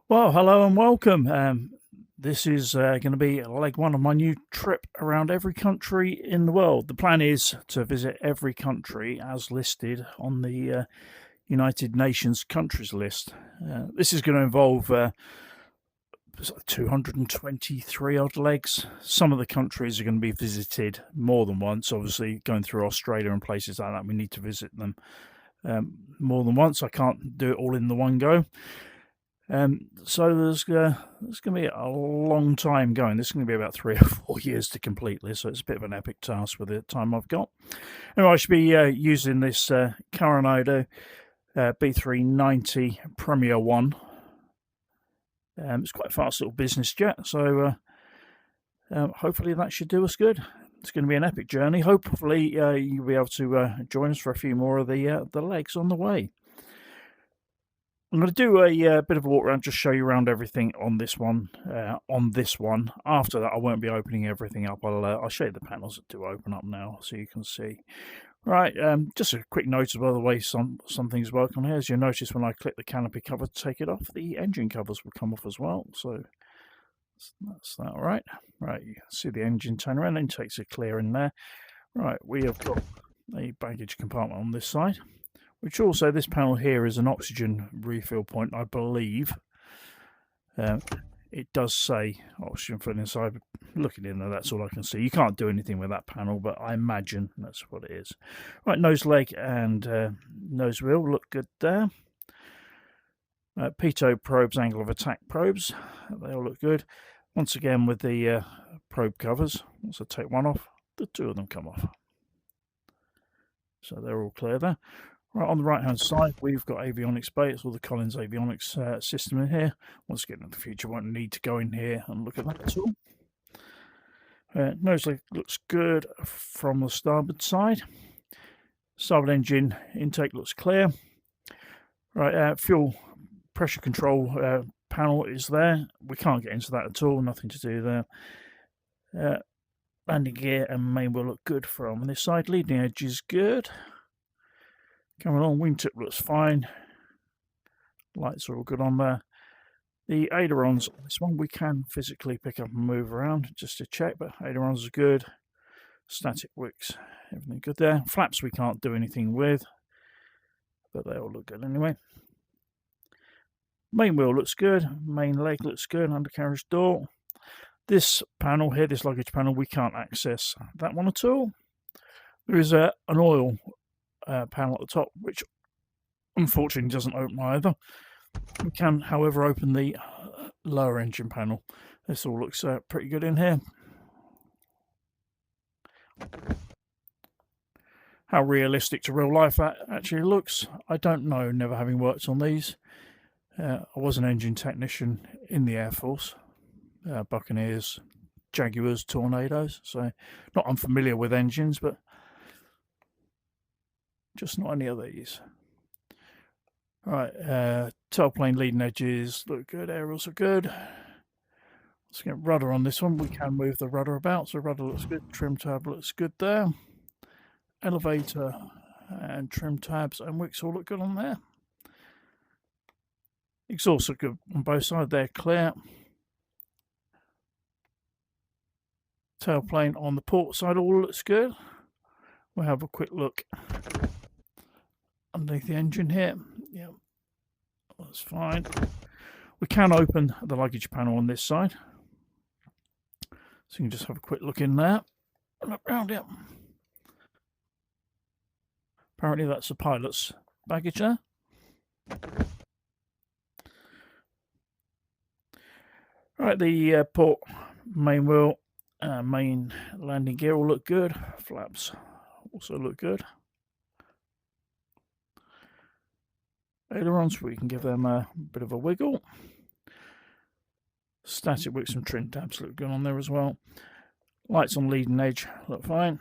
Well, hello and welcome. This is going to be leg one of my new trip around every country in the world. The plan is to visit every country as listed on the United Nations countries list. This is going to involve 223 odd legs. Some of the countries are going to be visited more than once. Obviously, going through Australia and places like that, we need to visit them more than once. I can't do it all in the one go. So there's going to be a long time going. This is going to be about 3 or 4 years to complete this, so it's a bit of an epic task with the time I've got. Anyway, I should be using this Carenado B390 Premier 1. It's quite a fast little business jet, so hopefully that should do us good. It's going to be an epic journey. Hopefully you'll be able to join us for a few more of the legs on the way. I'm going to do a bit of a walk around, just show you around everything on this one. After that, I won't be opening everything up. I'll show you the panels that do open up now, so you can see. Right, just a quick note as well, the way some things work on here. As you'll notice, when I click the canopy cover to take it off, the engine covers will come off as well. So that's that. Right, you can see the engine turn around, then takes it clear in there. Right, we have got a baggage compartment on this side, which also, this panel here is an oxygen refill point, I believe. It does say oxygen for inside. Looking in there, that's all I can see. You can't do anything with that panel, but I imagine that's what it is. Right, nose leg and nose wheel look good there. Pitot probes, angle of attack probes, they all look good. Once again with the probe covers, once I take one off, the two of them come off. So they're all clear there. Right, on the right-hand side, we've got avionics bay. It's all the Collins avionics system in here. Once again, in the future, won't need to go in here and look at that at all. Nose leg looks good from the starboard side. Starboard engine intake looks clear. Right, fuel pressure control panel is there. We can't get into that at all. Nothing to do there. Landing gear and main wheel look good from this side. Leading edge is good. Coming along, wingtip looks fine. Lights are all good on there. The ailerons on this one we can physically pick up and move around just to check, but ailerons are good. Static wicks, everything good there. Flaps we can't do anything with, but they all look good anyway. Main wheel looks good. Main leg looks good. Undercarriage door. This panel here, this luggage panel, we can't access that one at all. There is an oil panel at the top, which unfortunately doesn't open either. We can, however, open the lower engine panel. This all looks pretty good in here. How realistic to real life that actually looks, I don't know, never having worked on these. I was an engine technician in the Air Force, Buccaneers, Jaguars, Tornadoes, so not unfamiliar with engines, but just not any of these. Right, tailplane leading edges look good, aerials are good. Let's get rudder on this one. We can move the rudder about, so rudder looks good. Trim tab looks good there. Elevator and trim tabs and wicks all look good on there. Exhausts are good on both sides, they're clear. Tailplane on the port side all looks good. We'll have a quick look underneath the engine here. Yeah, that's fine. We can open the luggage panel on this side, so you can just have a quick look in there and look round it. Apparently that's the pilot's baggage there. Right, the port, main wheel, main landing gear all look good. Flaps also look good. Ailerons, we can give them a bit of a wiggle. Static wicks and trim tabs look good on there as well. Lights on leading edge look fine.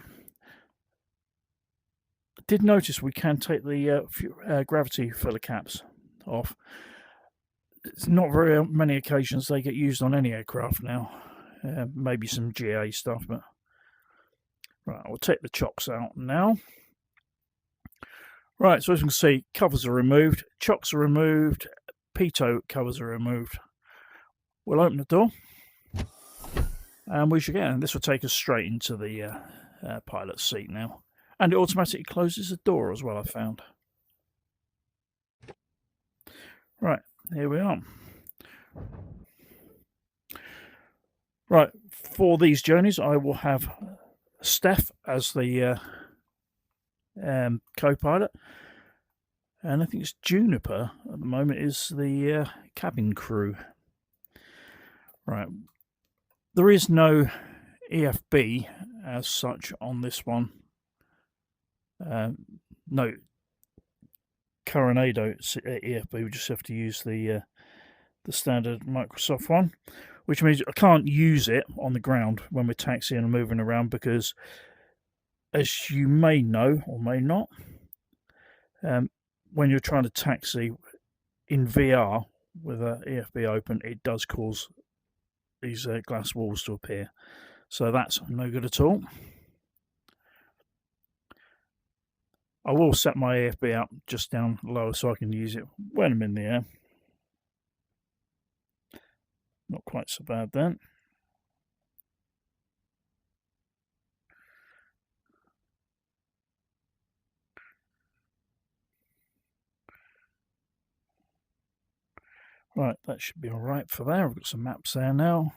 I did notice we can take the gravity filler caps off. It's not very many occasions they get used on any aircraft now. Maybe some GA stuff, but right, we'll take the chocks out now. Right, so as you can see, covers are removed, chocks are removed, pitot covers are removed. We'll open the door, and we should get in. This will take us straight into the pilot's seat now. And it automatically closes the door as well, I found. Right, here we are. Right, for these journeys, I will have Steph as the co-pilot. And I think it's Juniper at the moment is the cabin crew. Right. There is no EFB as such on this one. No Carenado EFB. We just have to use the standard Microsoft one, which means I can't use it on the ground when we're taxiing and moving around because, as you may know or may not, when you're trying to taxi in VR with an EFB open, it does cause these glass walls to appear. So that's no good at all. I will set my EFB up just down low so I can use it when I'm in the air. Not quite so bad then. Right, that should be all right for there. I've got some maps there now.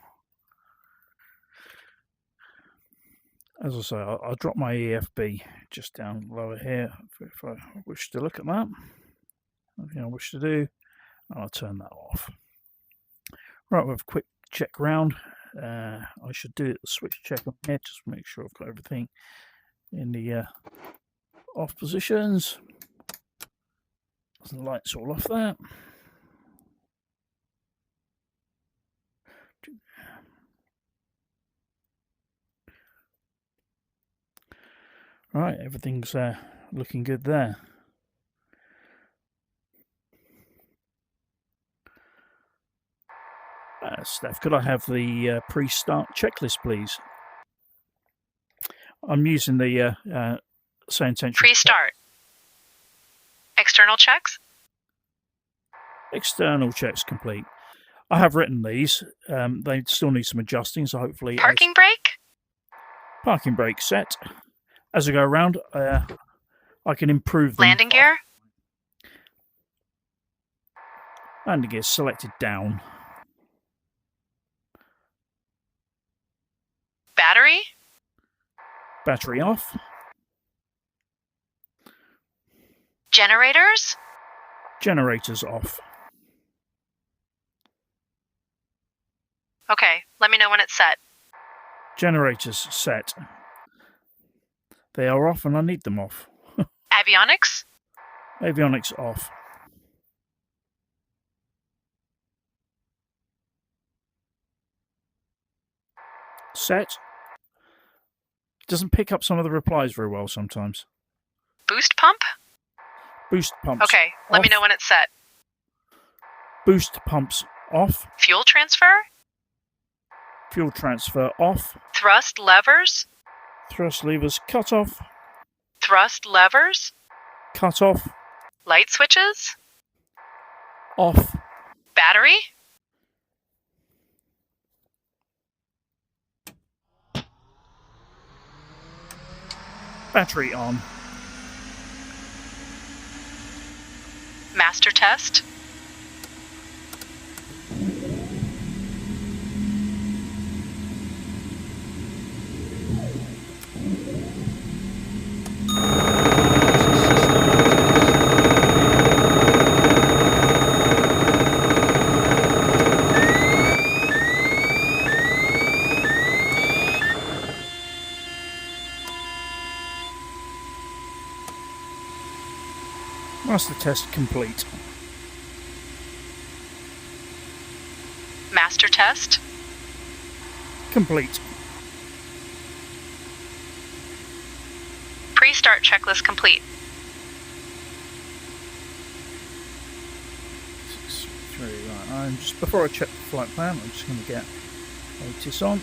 As I say, I'll drop my EFB just down lower here if I wish to look at that. Anything I wish to do, I'll turn that off. Right, we'll have a quick check round. I should do the switch check on here just to make sure I've got everything in the off positions. The lights all off there. Right, everything's looking good there. Steph, could I have the pre-start checklist, please? I'm using the SayIntentionsAI. Pre-start. External checks? External checks complete. I have written these. They still need some adjusting, so hopefully... Parking brake? Parking brake set. As I go around, I can improve them. Landing gear? Landing gear selected down. Battery? Battery off. Generators? Generators off. Okay, let me know when it's set. Generators set. They are off and I need them off. Avionics? Avionics off. Set. Doesn't pick up some of the replies very well sometimes. Boost pump? Boost pumps. Okay, let me know when it's set. Boost pumps off. Fuel transfer? Fuel transfer off. Thrust levers? Thrust levers cut off. Thrust levers? Cut off. Light switches? Off. Battery? Battery on. Master test? Master test complete. Master test? Complete. Pre-start checklist complete. 6, 3, right. Just before I check the flight plan, I'm just going to get Otis on.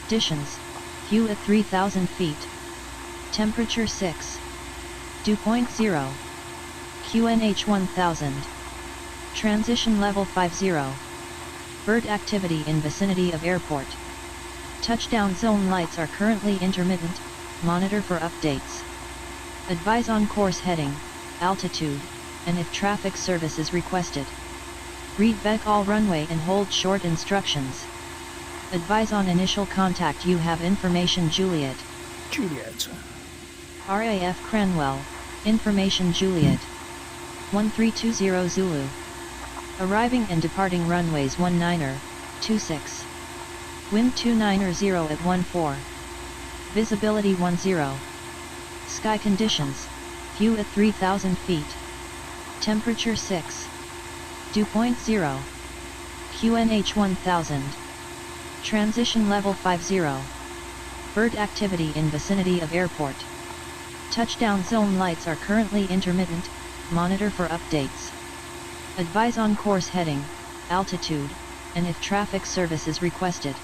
Conditions: view at 3,000 feet. Temperature 6. Dew point 0. QNH 1000. Transition level 50. Bird activity in vicinity of airport. Touchdown zone lights are currently intermittent, monitor for updates. Advise on course heading, altitude, and if traffic service is requested. Read VEC all runway and hold short instructions. Advise on initial contact. You have information Juliet. RAF Cranwell, information Juliet. 1320 Zulu. Arriving and departing runways 19er, 26. Wind 290 at 14. Visibility 10. Sky conditions: view at 3,000 feet. Temperature 6. Dew point 0. QNH 1000. Transition level 50. Bird activity in vicinity of airport. Touchdown zone lights are currently intermittent, monitor for updates. Advise on course heading, altitude, and if traffic service is requested.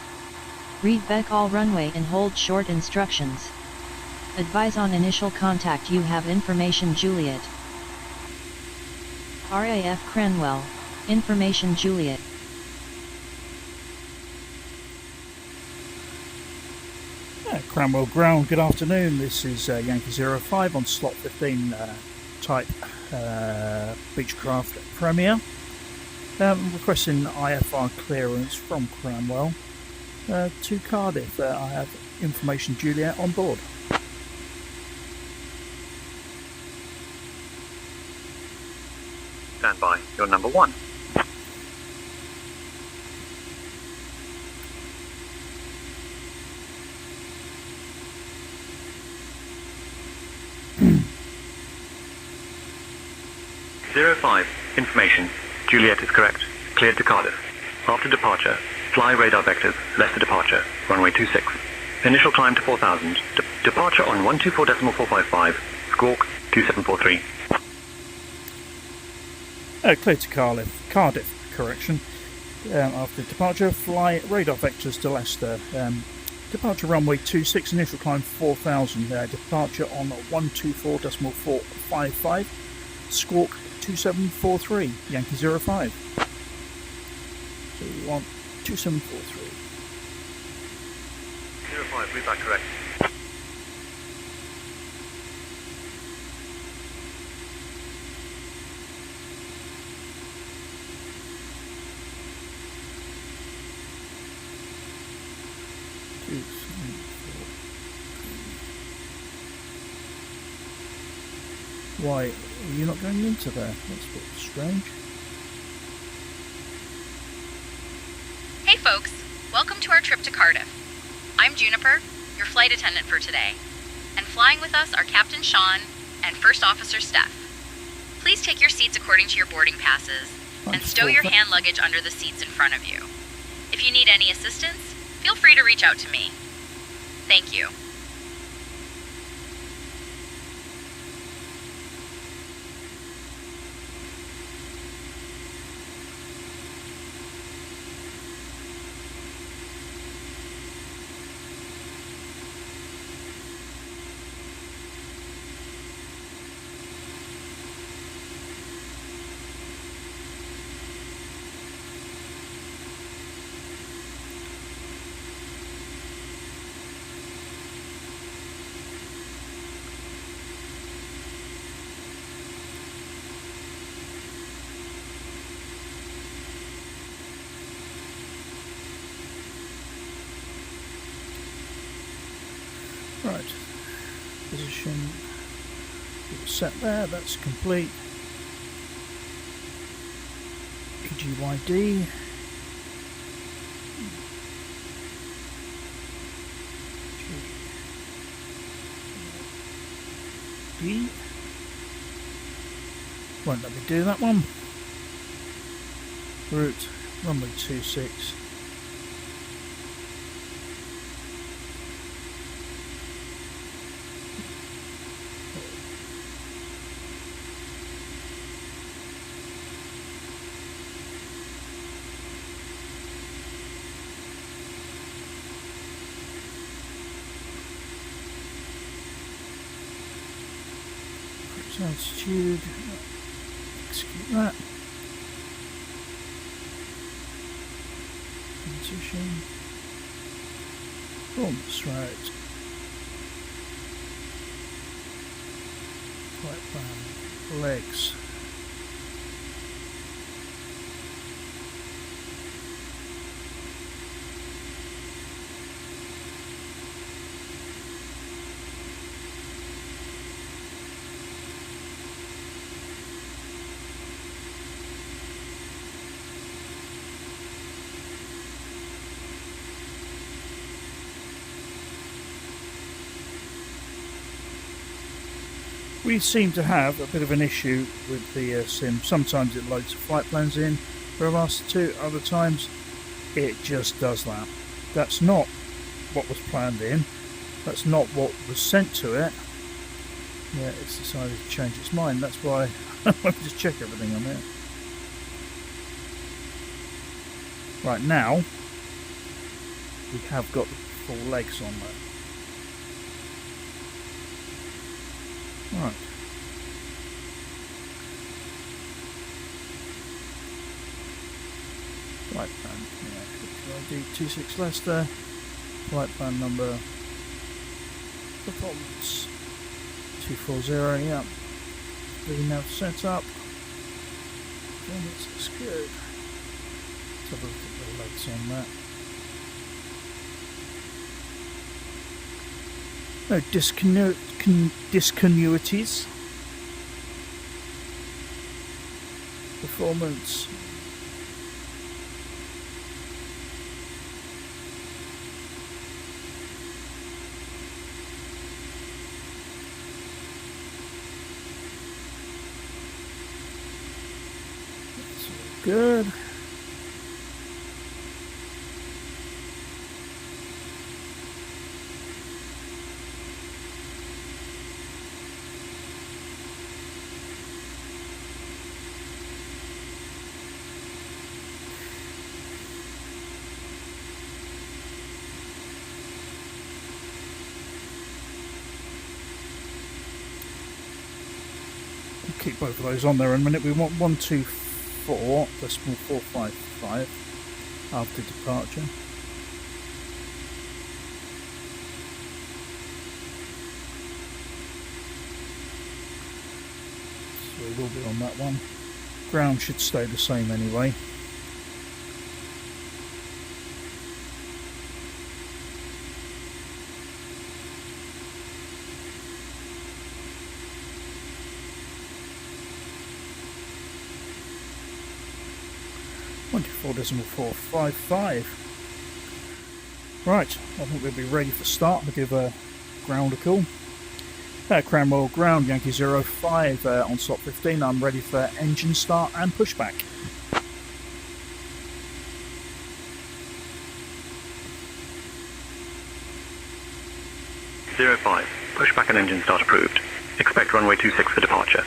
Read VEC all runway and hold short instructions. Advise on initial contact. You have information Juliet. RAF Cranwell, information Juliet. Cranwell Ground, good afternoon. This is Yankee 05 on slot 15 type Beechcraft Premier. Requesting IFR clearance from Cranwell to Cardiff. I have information Juliet on board. Stand by, you're number 1. Zero 05, information. Juliet is correct. Cleared to Cardiff. After departure, fly radar vectors, left to departure, runway 26. Initial climb to 4,000. Departure on 124.455, squawk 2743. Cleared to Cardiff, correction. After departure, fly radar vectors to Leicester. Departure runway 26, initial climb 4,000. Departure on 124.455, squawk 2743, Yankee 05. So we want 2743. 05, read back correct. Why are you not going into there? That's a bit strange. Hey folks, welcome to our trip to Cardiff. I'm Juniper, your flight attendant for today, and flying with us are Captain Sean and First Officer Steph. Please take your seats according to your boarding passes and stow your hand luggage under the seats in front of you. If you need any assistance, feel free to reach out to me. Thank you. Right, position set there, that's complete. EGYD. D. Won't let me do that one. Route runway 26. altitude. Execute that. Position. Boom, that's right. Flight plan. Legs. We seem to have a bit of an issue with the sim. Sometimes it loads flight plans in for a Master 2, other times it just does that. That's not what was planned in, that's not what was sent to it. Yeah, it's decided to change its mind, that's why I just check everything on there. Right, now we have got the full legs on there. Right. Flight plan, yeah, EGYD 26 Leicester, flight plan number, performance 240, yeah, readout set up, performance looks good. Let's have a look at the legs on that. No discontinuities. Performance. That's all good. Keep both of those on there in a minute. We want 124.455 after departure. So we will be on that one. Ground should stay the same anyway. .455. Right, I think we'll be ready for start. We'll give ground a call. Cranwell ground, Yankee 05 on slot 15. I'm ready for engine start and pushback. .05, pushback and engine start approved. Expect runway 26 for departure.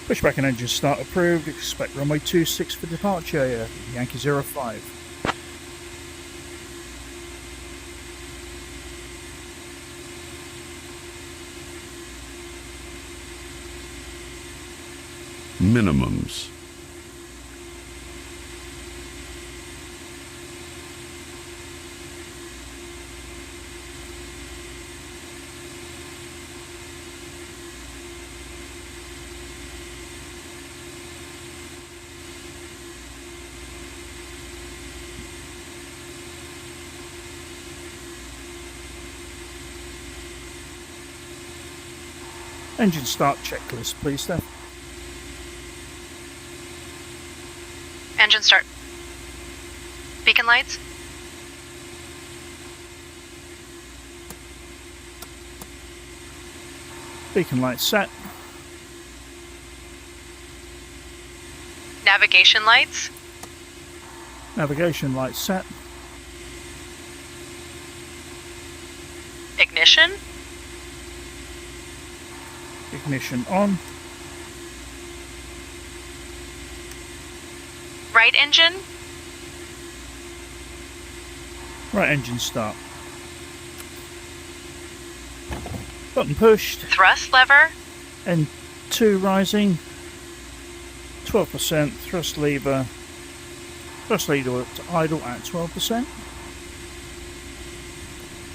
Pushback and engine start approved. Expect runway 26 for departure. Yankee 05. Minimums. Engine start checklist, please, Steph. Engine start. Beacon lights. Beacon lights set. Navigation lights. Navigation lights set. Ignition. Ignition on. Right engine. Right engine start. Button pushed. Thrust lever. N2 rising. 12%. Thrust lever. Thrust lever to idle at 12%.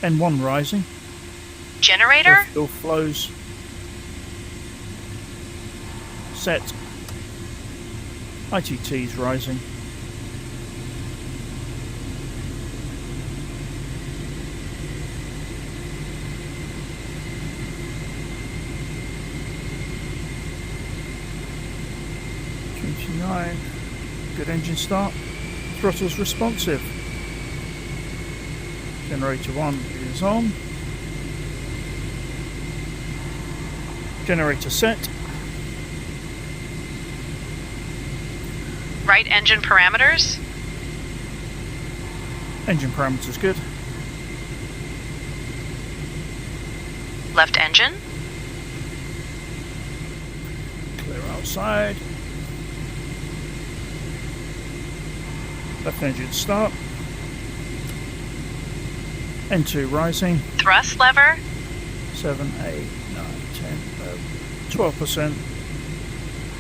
N1 rising. Generator. Fuel flows. Set. ITT's rising. Good engine start. Throttle's responsive. Generator 1 is on. Generator set. Right engine parameters. Engine parameters good. Left engine. Clear outside. Left engine start. N2 rising. Thrust lever. 7, 8, 9, 10, 12%.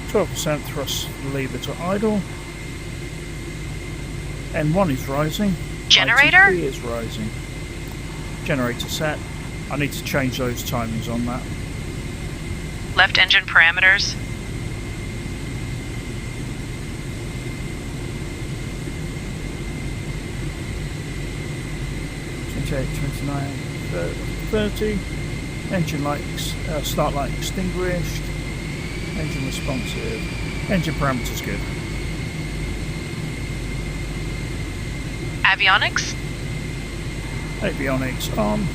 12% thrust lever to idle. N1 is rising. Generator. ITP is rising. Generator set. I need to change those timings on that. Left engine parameters. Twenty-eight, 29, 30. Engine lights, start light extinguished. Engine responsive. Engine parameters good. Avionics. Avionics on.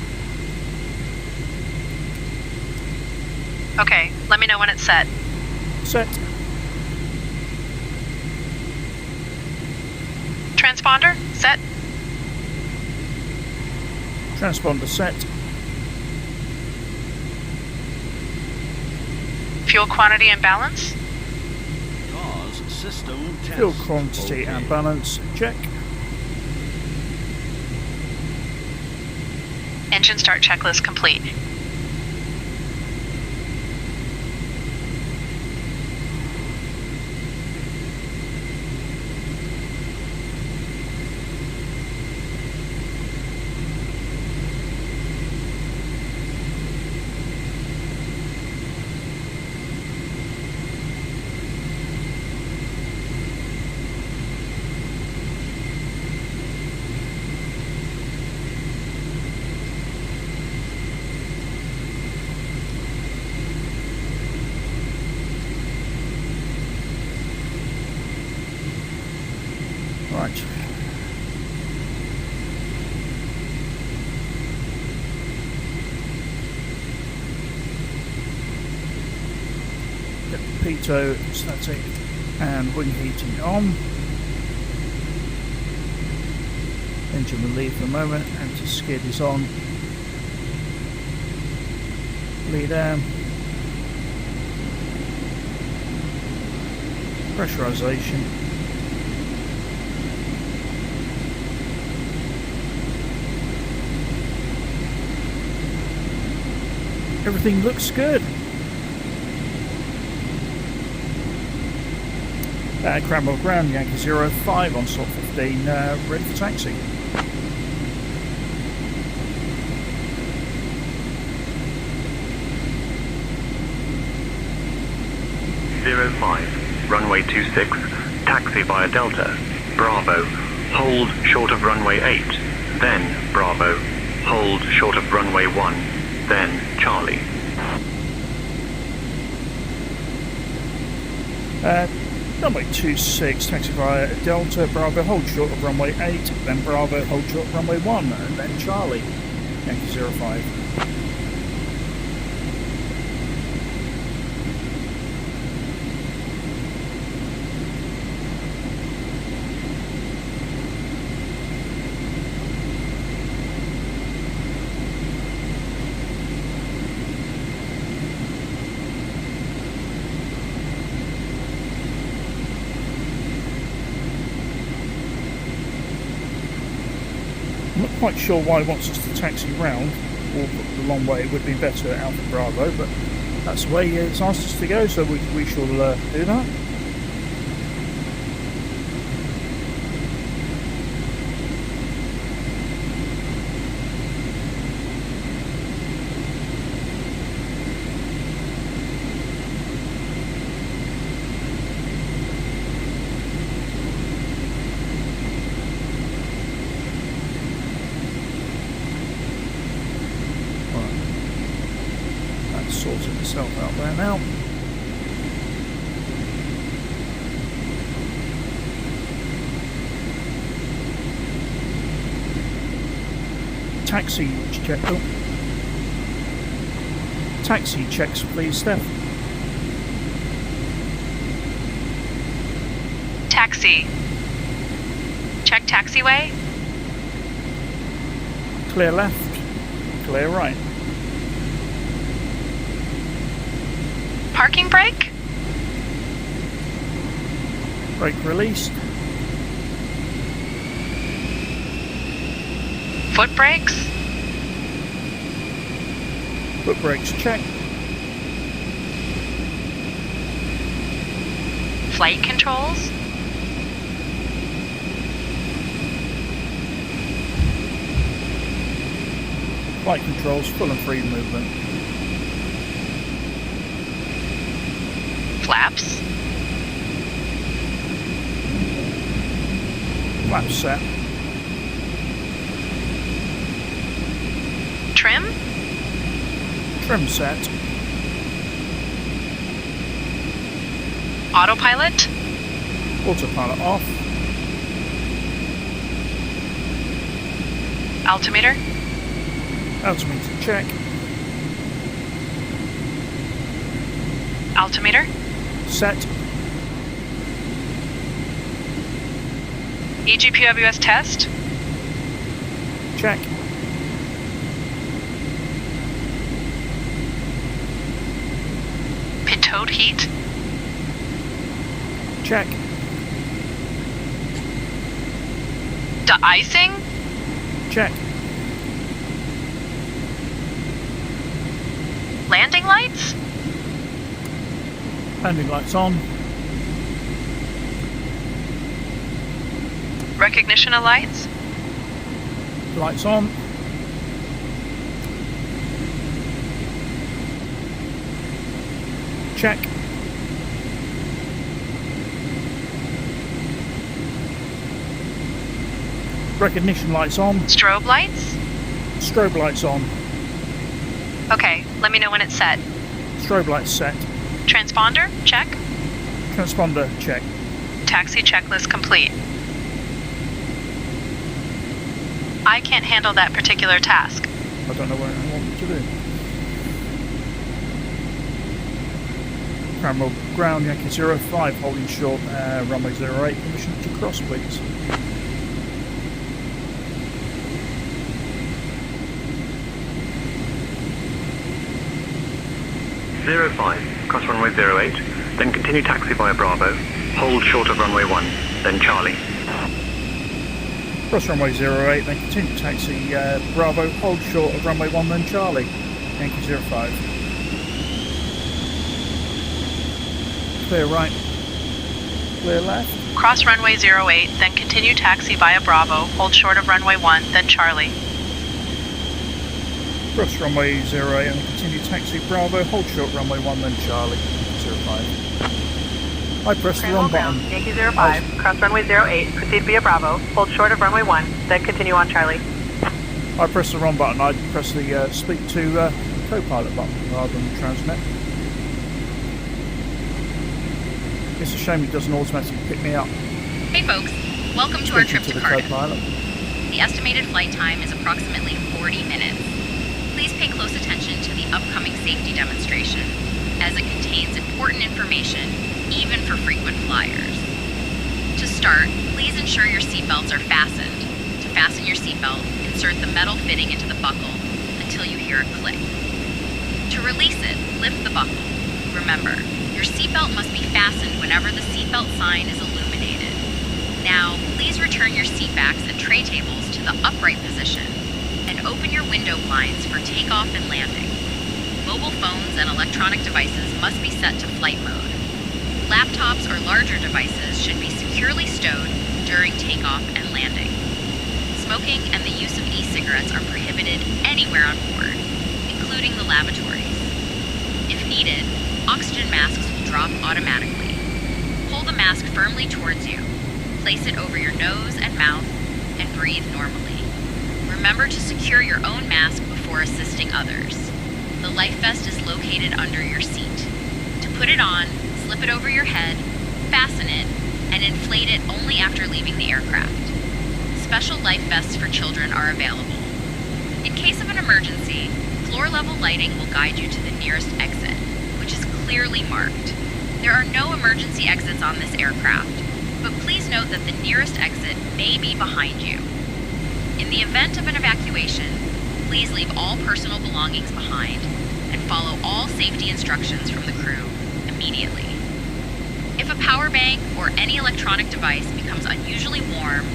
Okay, let me know when it's set. Set. Transponder. Set. Transponder set. Fuel quantity and balance. Cars system test. Fuel quantity and balance. Check. Engine start checklist complete. Right. Get the pitot, static and wing heating on. Engine will leave for a moment. Anti-skid is on. Lead arm. Pressurization. Everything looks good. Cranwell ground, Yankee 05 on slot 15, ready for taxi. Zero 5, runway 26, taxi via Delta, Bravo, hold short of runway 8, then Bravo, hold short of runway 1, then Charlie. Runway 26, taxi via Delta, Bravo, hold short of runway 8, then Bravo, hold short of runway 1, and then Charlie, Yankee 05. I'm not quite sure why he wants us to taxi round. walk the long way. It would be better at Alpha Bravo, but that's the way it's asked us to go, so we shall do that. Sorting itself out there now. Taxi check. Oh. Taxi checks, please, Steph. Taxi. Check taxiway. Clear left. Clear right. Parking brake. Brake released. Foot brakes. Foot brakes check. Flight controls. Flight controls, full and free movement. Flaps. Flaps set. Trim. Trim set. Autopilot. Autopilot off. Altimeter. Altimeter check. Altimeter. Set. EGPWS test. Check. Pitot heat. Check. De-icing. Check. Landing lights. Landing lights on. Recognition of lights. Lights on. Check. Recognition lights on. Strobe lights. Strobe lights on. Okay, let me know when it's set. Strobe lights set. Transponder, check. Transponder check. Taxi checklist complete. I can't handle that particular task. I don't know what I want me to do. Cranwell ground, Yankee 05, holding short, runway 08, permission to cross, please. Zero 05, cross runway 08, then continue taxi via Bravo, hold short of runway 1, then Charlie. Cross runway 08, then continue taxi Bravo, hold short of runway 1, then Charlie. Yankee 05. Clear right. Clear left. Cross runway 08, then continue taxi via Bravo, hold short of runway 1, then Charlie. Cross runway 08 and continue taxi Bravo, hold short runway 1, then Charlie. 05. I press the wrong button. Yankee 05, cross runway 08, proceed via Bravo, hold short of runway 1, then continue on Charlie. I pressed the wrong button. I pressed the speak to co-pilot button rather than the transmit. It's a shame it doesn't automatically pick me up. Hey folks, welcome to our trip to the Cardiff. co-pilot. The estimated flight time is approximately 40 minutes. Please pay close attention to the upcoming safety demonstration, as it contains important information, even for frequent flyers. To start, please ensure your seatbelts are fastened. To fasten your seatbelt, insert the metal fitting into the buckle until you hear a click. To release it, lift the buckle. Remember, your seatbelt must be fastened whenever the seatbelt sign is illuminated. Now, please return your seatbacks and tray tables to the upright position and open your window blinds for takeoff and landing. Mobile phones and electronic devices must be set to flight mode. Laptops or larger devices should be securely stowed during takeoff and landing. Smoking and the use of e-cigarettes are prohibited anywhere on board, including the lavatories. If needed, oxygen masks will drop automatically. Pull the mask firmly towards you, place it over your nose and mouth, and breathe normally. Remember to secure your own mask before assisting others. The life vest is located under your seat. To put it on, slip it over your head, fasten it, and inflate it only after leaving the aircraft. Special life vests for children are available. In case of an emergency, floor-level lighting will guide you to the nearest exit, which is clearly marked. There are no emergency exits on this aircraft, but please note that the nearest exit may be behind you. In the event of an evacuation, please leave all personal belongings behind and follow all safety instructions from the crew immediately. If a power bank or any electronic device becomes unusually warm,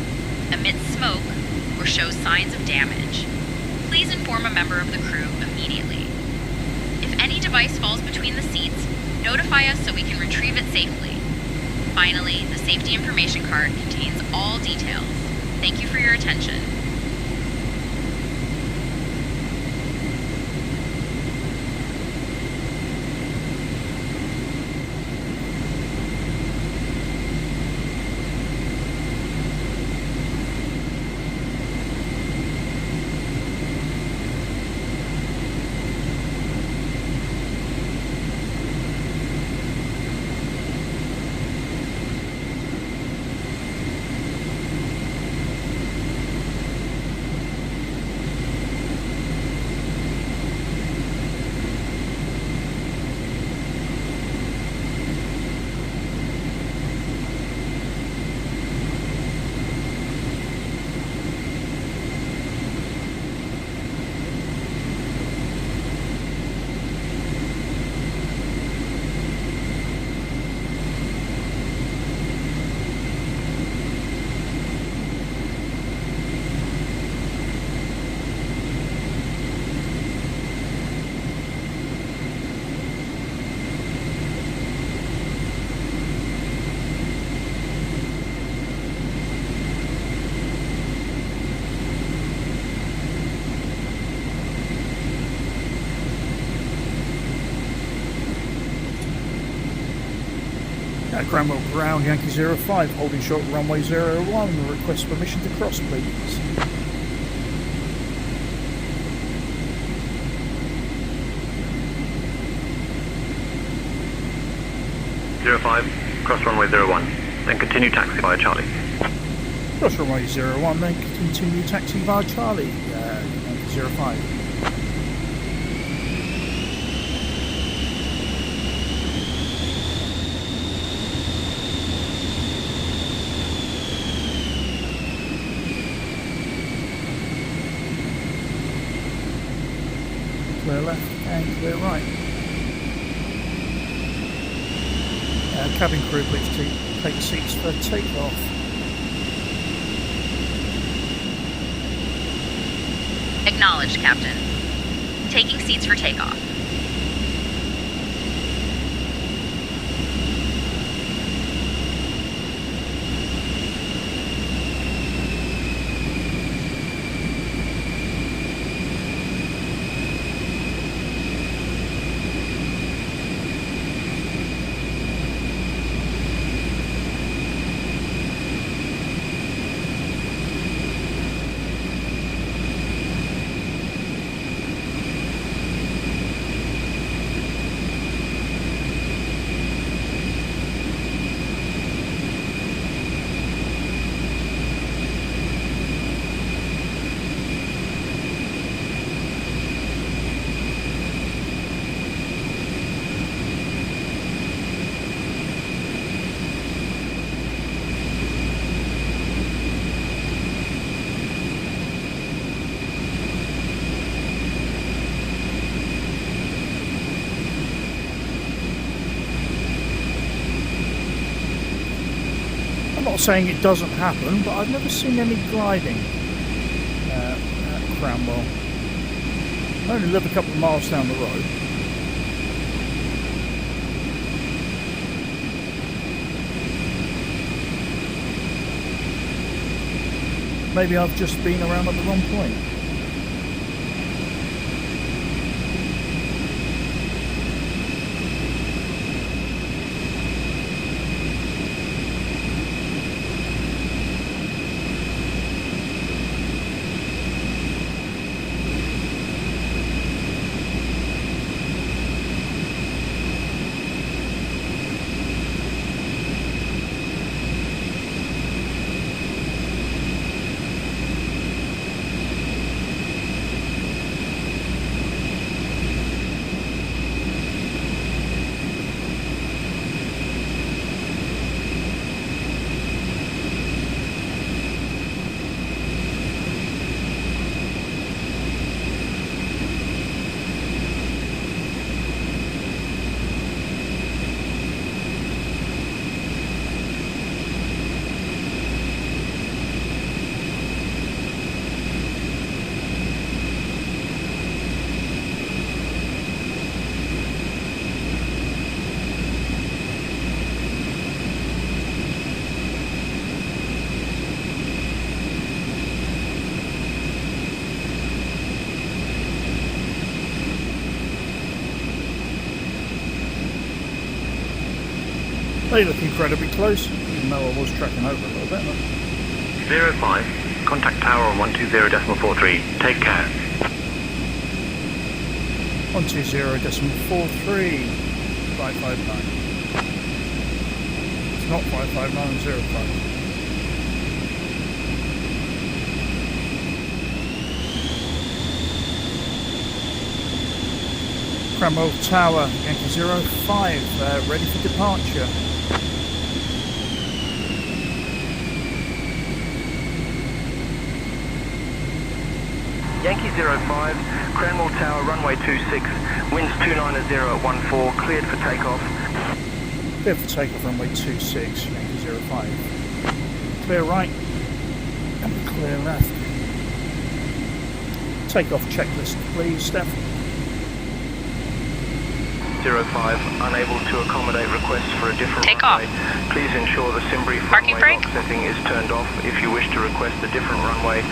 emits smoke, or shows signs of damage, please inform a member of the crew immediately. If any device falls between the seats, notify us so we can retrieve it safely. Finally, the safety information card contains all details. Thank you for your attention. Cranwell ground, Yankee 05, holding short runway 01, request permission to cross, please. Zero 05, cross runway 01, then continue taxi via Charlie. Cross runway 01, then continue taxi via Charlie, Yankee 05. Clear left and clear right. Cabin crew, please take seats for takeoff. Acknowledged, Captain. Taking seats for takeoff. I'm not saying it doesn't happen, but I've never seen any gliding Cranwell. I only live a couple of miles down the road. Maybe I've just been around at the wrong point. They look incredibly close, even though I was tracking over a little bit. 05, contact tower on 120.43, take care. 120.43, 559. It's not 559, 05. Cranwell Tower, Yankee 05, ready for departure. Yankee 05, Cranwell Tower, runway 26, winds 290 at 14, cleared for takeoff. Clear for takeoff, runway 26, Yankee 05. Clear right, and clear left. Takeoff checklist, please, Steph. 05, unable to accommodate requests for a different Take runway. off. Please ensure the Simbury Parking runway brake. lock setting is turned off if you wish to request a different runway.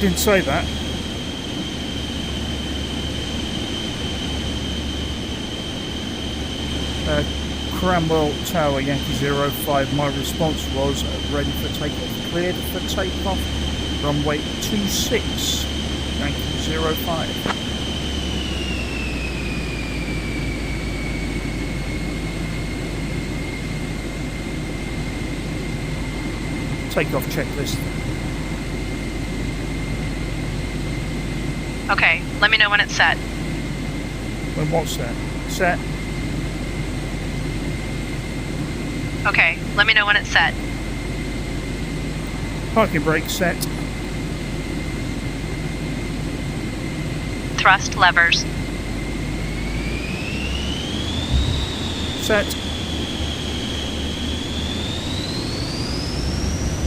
Didn't say that. Cranwell Tower, Yankee 05, my response was ready for takeoff, cleared for takeoff, runway 26, Yankee 05. Takeoff checklist. Okay, let me know when it's set. When what's that? Set. Okay, let me know when it's set. Parking brake set. Thrust levers. Set.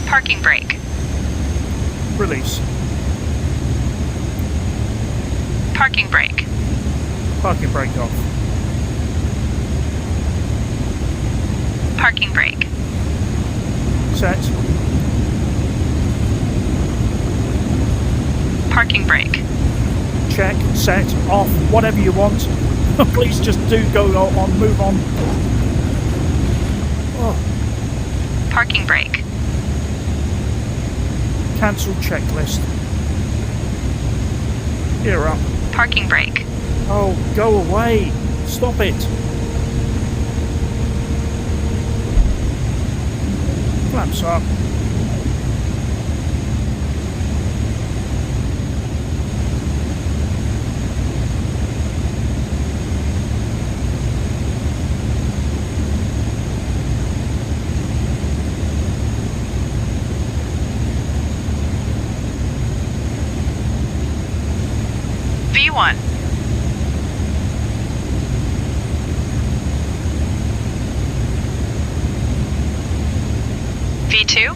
Parking brake. Release. Parking brake. Parking brake off. Parking brake. Set. Parking brake. Check. Set. Off. Whatever you want. Please just do go on. Move on. Oh. Parking brake. Cancel checklist. Gear up. Parking brake. Oh, go away. Stop it. Flaps up. V1. V2.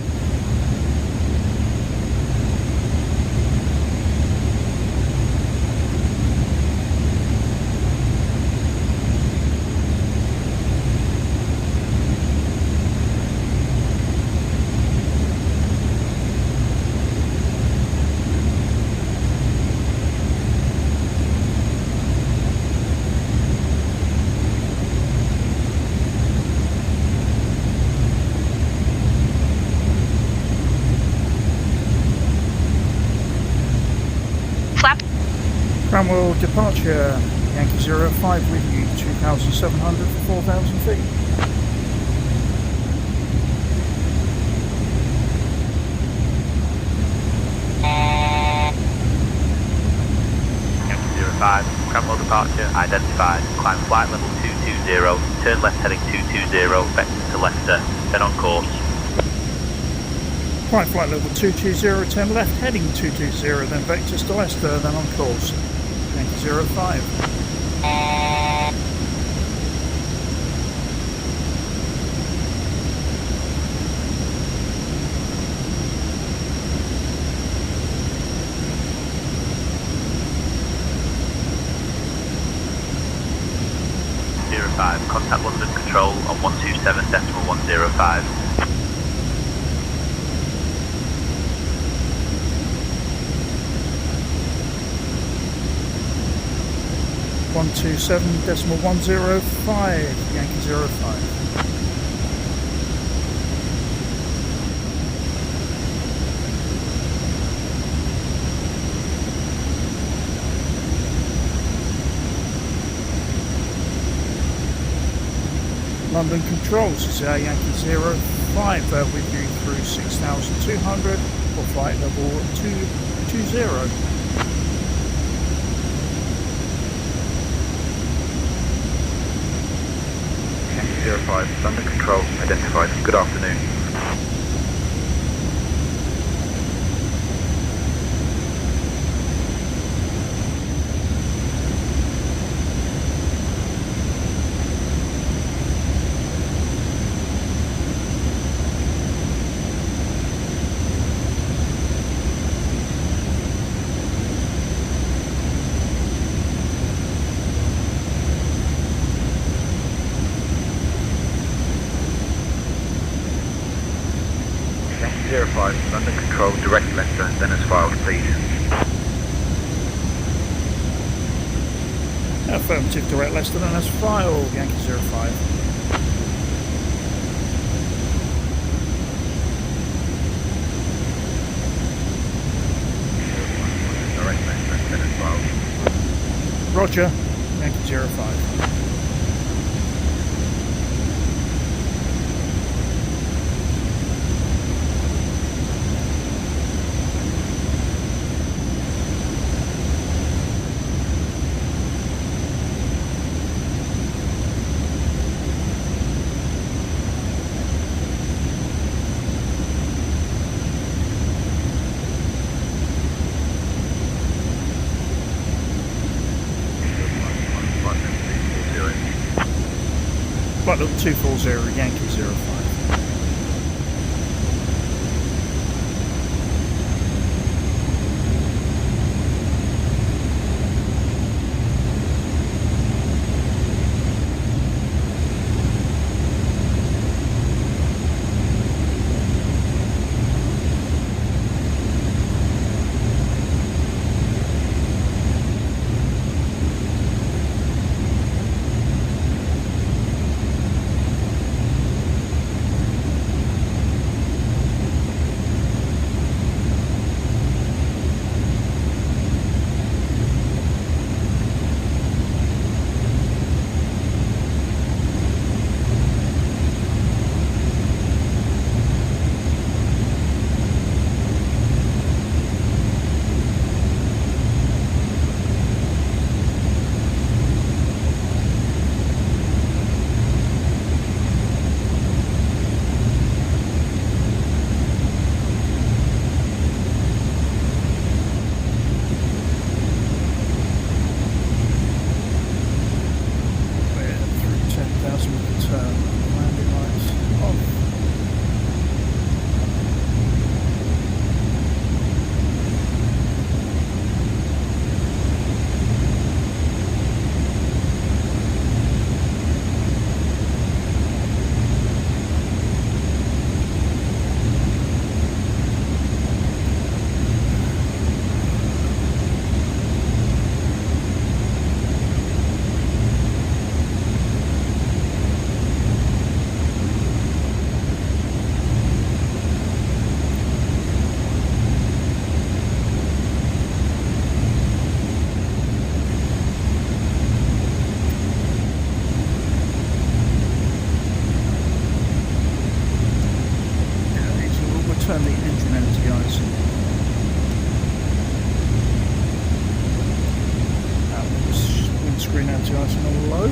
Cranwell departure, Yankee 05 with you, 2,700 for 4,000 feet. Yankee 05, Cranwell departure identified, climb flight level 220, turn left heading 220, vector to Leicester, then on course. Right, flight level 220, turn left heading 220, then vectors to Leicester, then on course. Yankee 05. Contact London Control on 127.105. One 127.105, Yankee 05. London Controls is Yankee 05 with you through 6,200 for flight level 220. Yankee 05, London Control identified. Good afternoon. Yankee 05, London Control, direct Leicester, then as filed, please. Affirmative, direct Leicester, then as filed, Yankee 05. Direct Leicester, then as filed. Roger, Yankee 05. Flight level 240, Yankee 05. turn the engine anti-ice. Windscreen anti-ice on low.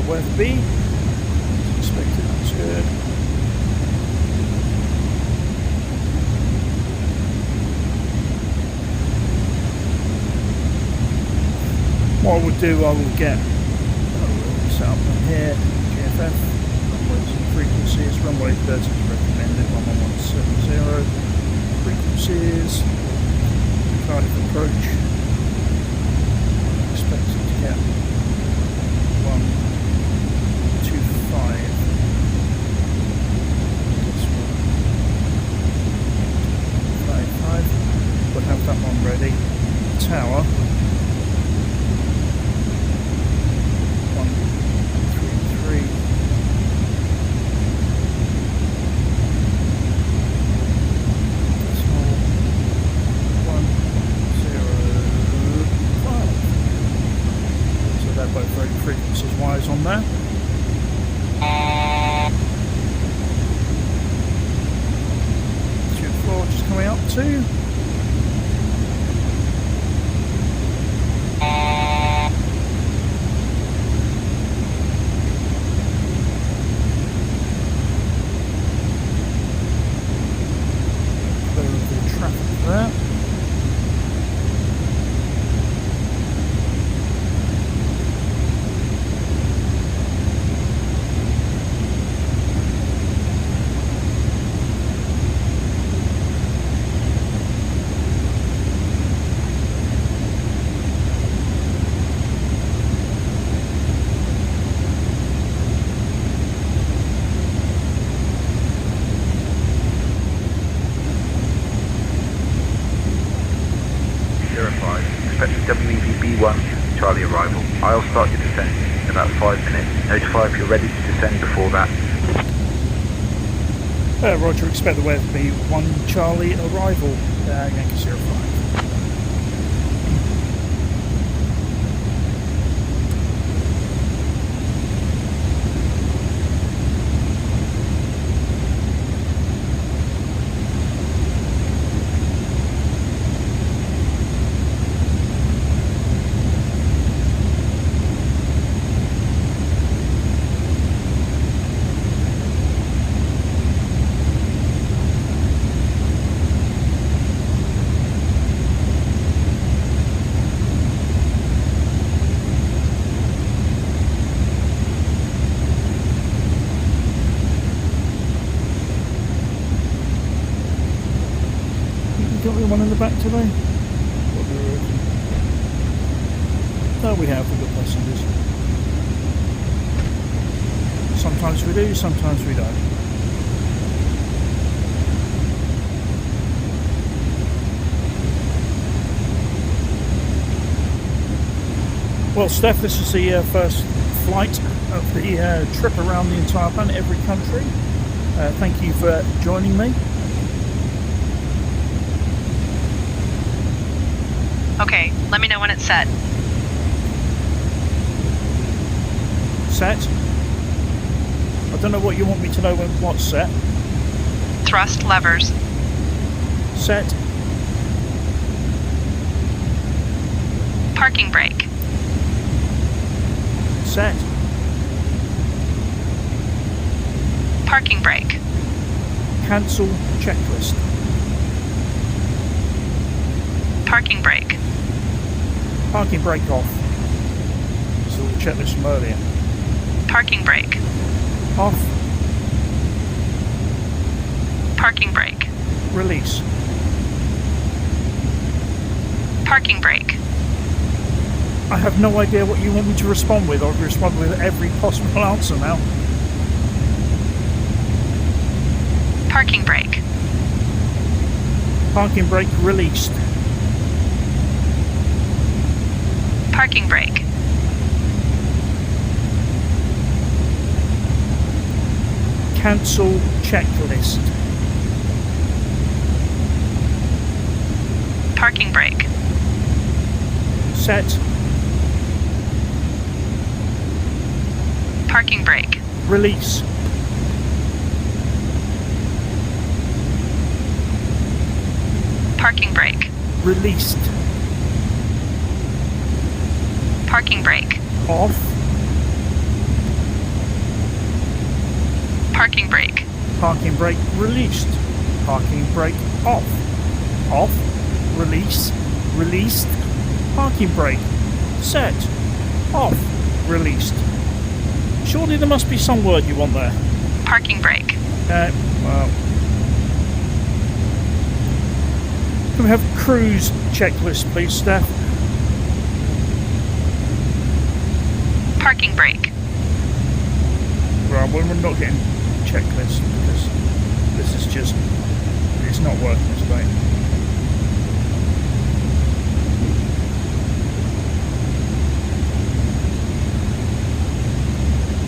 Weather B, as expected, that's good. What I would do, I will get set up on here, EGFF, runways and frequencies, runway 30 is recommended, 11170, frequencies, Cardiff approach, expected to get 125. We'll have that one ready. Tower 133. Decimal 105. So they're both very frequencies wise on there. Just coming up to clear of the traffic there. Charlie arrival. I'll start your descent in about 5 minutes. Notify if you're ready to descend before that. Roger, expect the weather to be 1 Charlie arrival, Yankee 05. One in the back today? No, we have. We've got passengers. Sometimes we do, sometimes we don't. Well, Steph, this is the first flight of the trip around the entire planet, every country. Thank you for joining me. Okay, let me know when it's set. Set? I don't know what you want me to know when what's set. Thrust levers. Set. Parking brake. Set. Parking brake. Cancel checklist. Parking brake. Parking brake off. So we'll check this from earlier. Parking brake. Off. Parking brake. Release. Parking brake. I have no idea what you want me to respond with. I'll respond with every possible answer now. Parking brake. Parking brake released. Parking brake. Cancel checklist. Parking brake. Set. Parking brake. Release. Parking brake. Released. Parking brake. Off. Parking brake. Parking brake released. Parking brake off. Off. Release. Released. Parking brake. Set. Off. Released. Surely there must be some word you want there. Parking brake. Well. Can we have cruise checklist, please, Steph? Parking brake. Right, well, we're not getting checklist because this is just, it's not working today.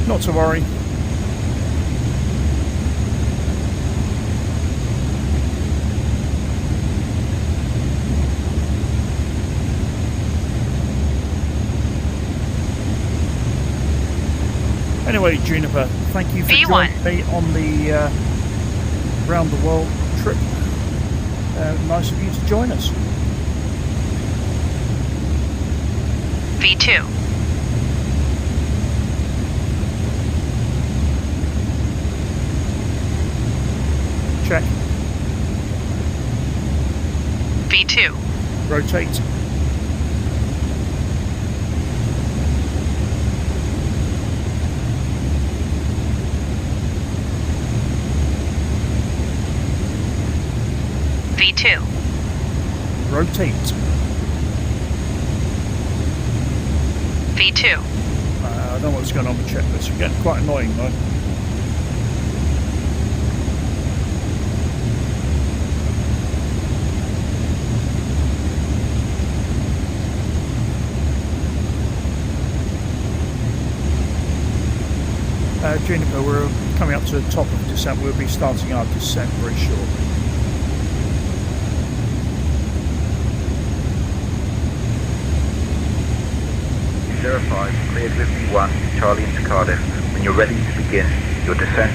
Not to worry. Anyway, Juniper, thank you for V1. joining me on the round the world trip. Nice of you to join us. V2. Check. V2. Rotate. V2. Rotate. V2. I don't know what's going on with checklists. It's getting quite annoying though. Juniper, we're coming up to the top of descent. We'll be starting our descent very shortly. Zero 05, cleared with V1, Charlie into Cardiff. When you're ready to begin your descend,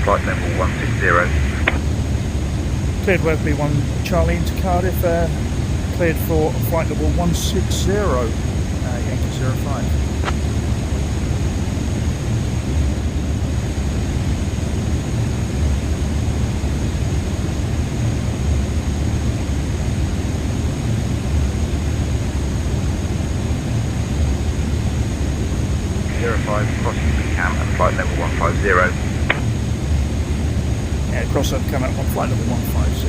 flight level 160. Cleared with V1, Charlie into Cardiff. Cleared for flight level 160, Yankee 05. 05, crossing cam at flight level 150. Yeah, cross up, come out on flight level 150.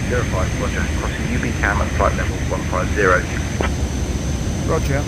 05, roger, crossing UB cam at flight level 150. Roger.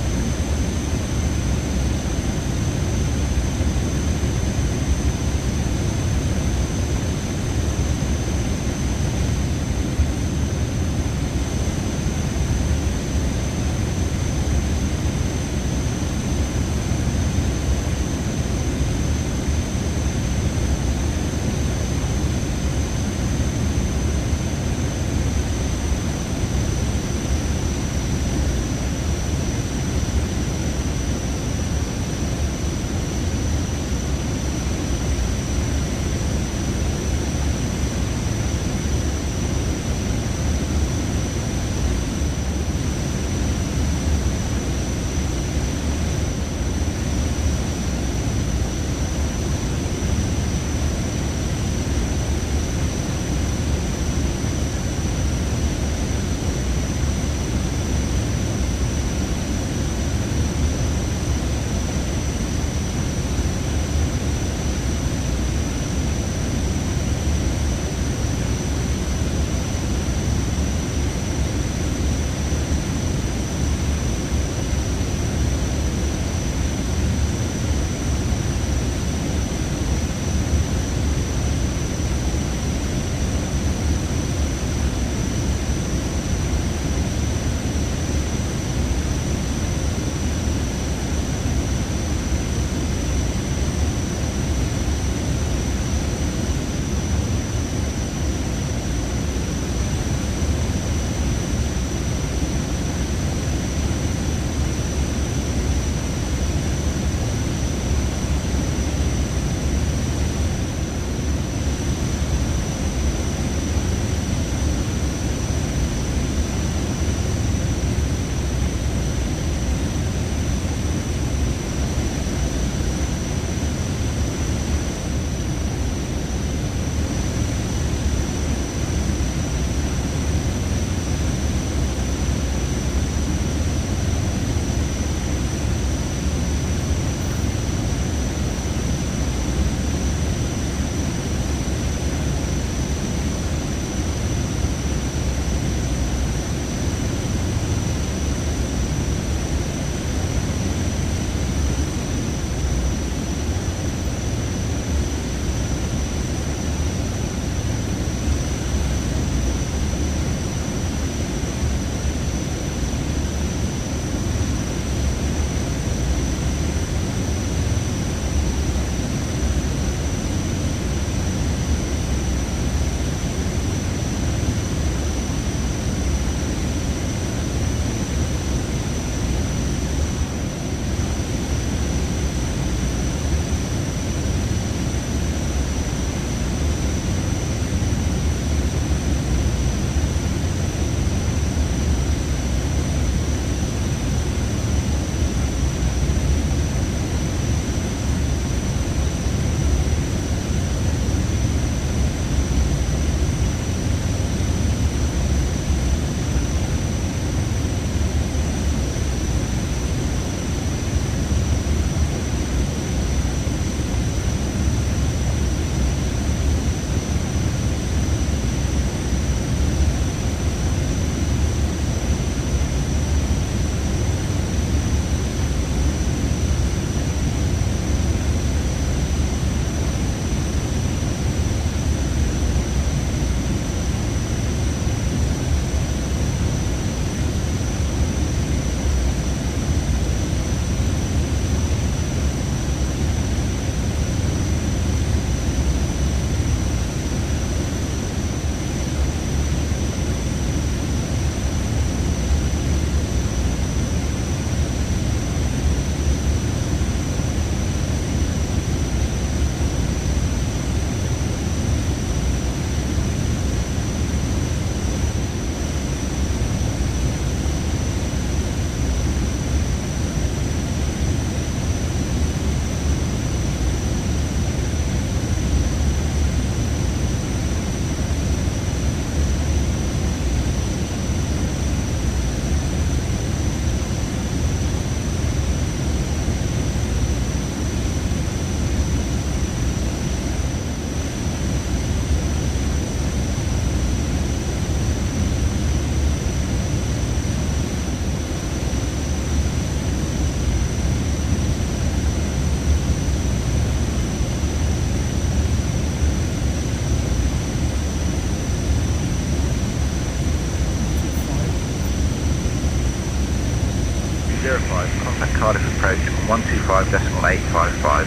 125.855.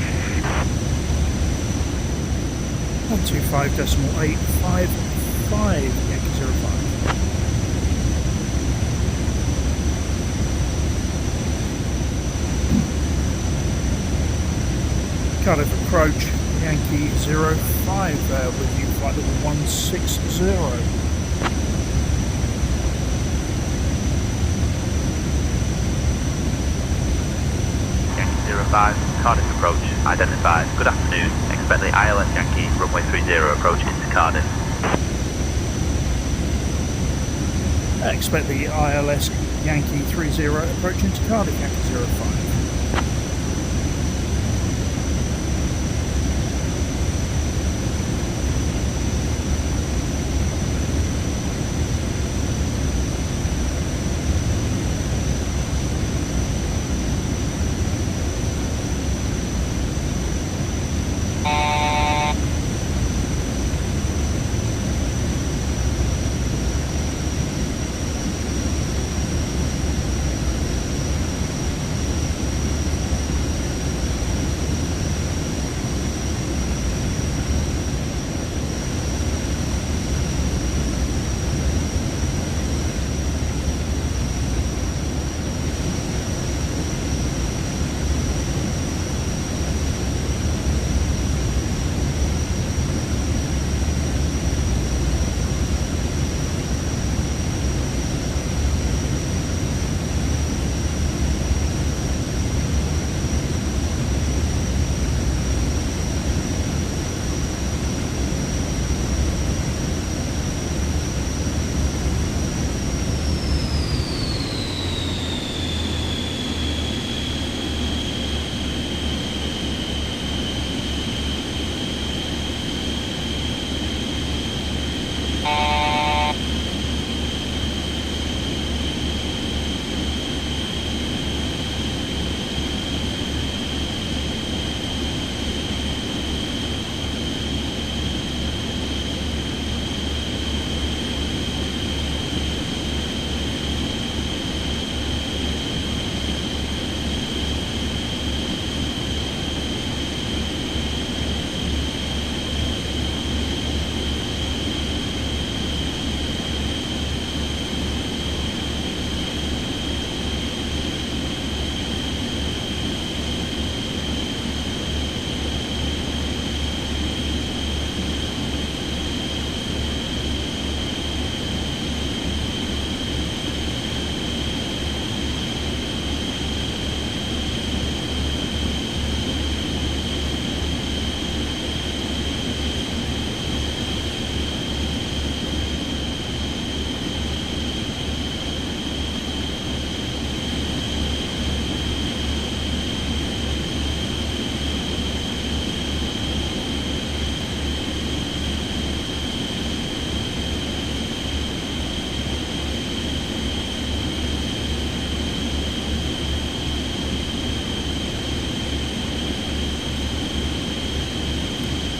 125.855, Yankee 05. Cardiff approach, Yankee 05 with you, flight level 160. Yankee 05, Cardiff approach, identified. Good afternoon. Expect the ILS Yankee, runway 30 approach into Cardiff. Expect the ILS Yankee 30 approach into Cardiff, Yankee 05.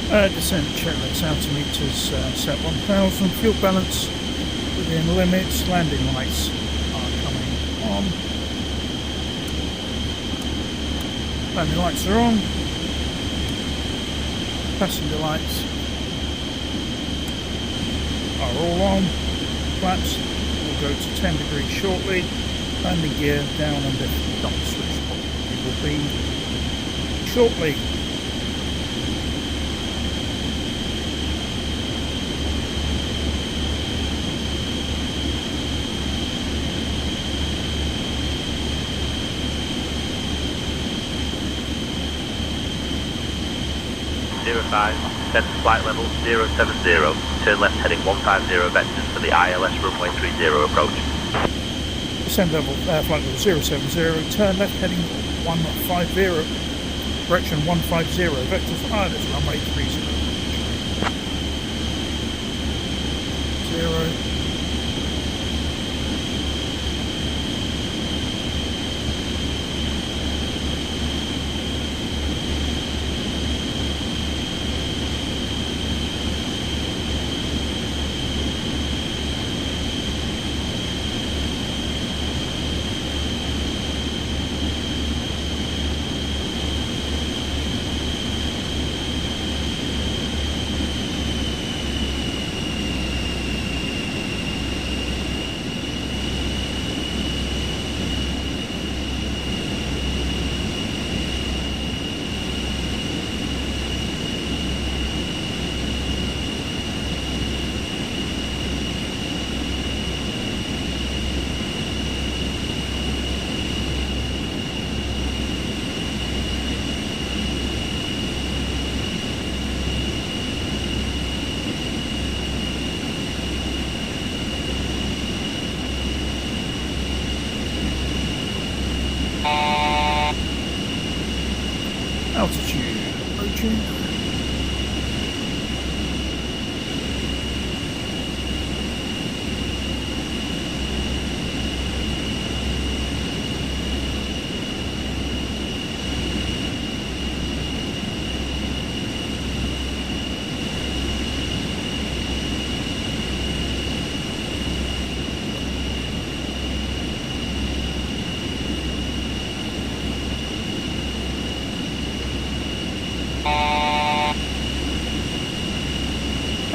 Descent checklists, altimeters set 1000, fuel balance within limits, landing lights are coming on. Landing lights are on, passenger lights are all on, flaps will go to 10 degrees shortly, landing gear down and lift dump switch will be shortly. 05, descend to flight level 070, turn left heading 150 vectors for the ILS runway 30 approach. Descend level, flight level 070, turn left heading 150, direction 150, vector for ILS runway 30. 0.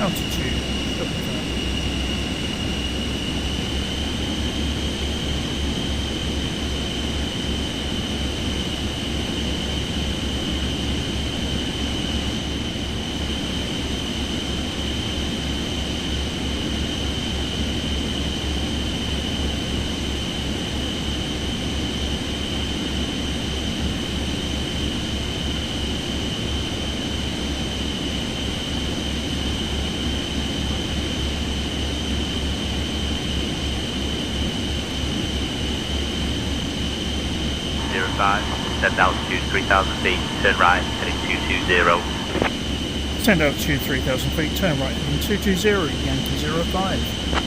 altitude. Send altitude 3,000 feet, turn right, heading 220. Send altitude 3,000 feet, turn right, heading 220, Yankee 05.